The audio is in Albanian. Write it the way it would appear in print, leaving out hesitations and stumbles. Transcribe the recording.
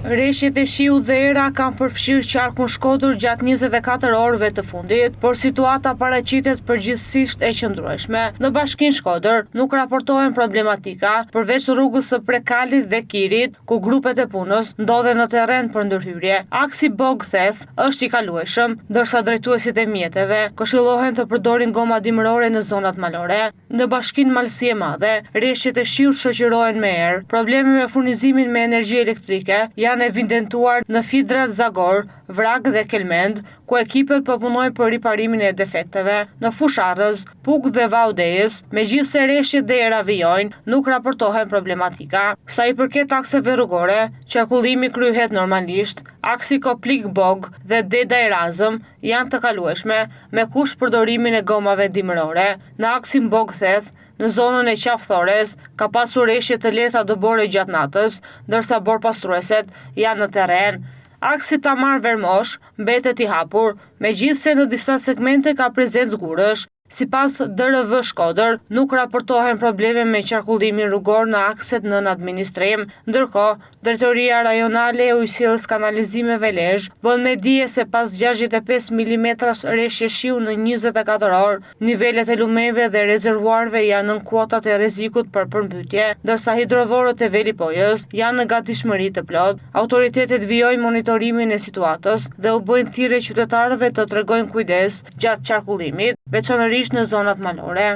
Rreshjet e shiut dhe era kanë përfshirë qarkun Shkodër gjatë 24 orëve të fundit, por situata paraqitet përgjithsisht e qëndrueshme. Në bashkinë Shkodër nuk raportohen problematika, përveç rrugës së Prekalit dhe Kirit, ku grupet e punës ndodhen në terren për ndërhyrje. Aksi Bog-Theth është i kalueshëm, ndërsa drejtuesit e mjeteve këshillohen të përdorin goma dimërore në zonat malore. Në bashkinë Malësi e Madhe, rreshjet e shiut shoqërohen me erë. Probleme me furnizimin me energji elektrike janë evidentuar në Fidrat Zagor, Vrag dhe Kelmend, ku ekipet po punojnë për riparimin e defekteve. Në Fusharrës, Puk dhe Vaudejës, megjithse rreshjet dhe era vijojnë, nuk raportohen problematika. Sa i përket akseve rrugore, qarkullimi kryhet normalisht. Aksi Koplik-Bog dhe Dedaj-Razëm janë të kalueshme, me kusht përdorimin e gomave dimërore. Në aksin Bog-Theth, në zonën e qafthores, ka pasur rreshje të lehta dëbore gjatë natës, ndërsa borpastrueset janë në terren. Aksi Tamar-Vermosh mbetet i hapur, megjithse në disa segmente ka prezencë gurësh. Sipas DRV Shkodër, nuk raportohen probleme me qarkullimin rrugor në akset nën administrim, ndërkohë Drejtoria Rajonale e Ujësillës Kanalizimeve Lezhë bën me dije se pas 65 mm rreshje shiu në 24 orë, nivelet e lumeve dhe rezervuarve janë në kuotat e rrezikut për përmbytje, ndërsa hidrovorët e Velipojës janë në gatishmëri të plotë. Autoritetet vijojnë monitorimin e situatës dhe u bëjnë thirrje qytetarëve të tregojnë kujdes gjatë qarkullimit, veçanërisht në zonat malore.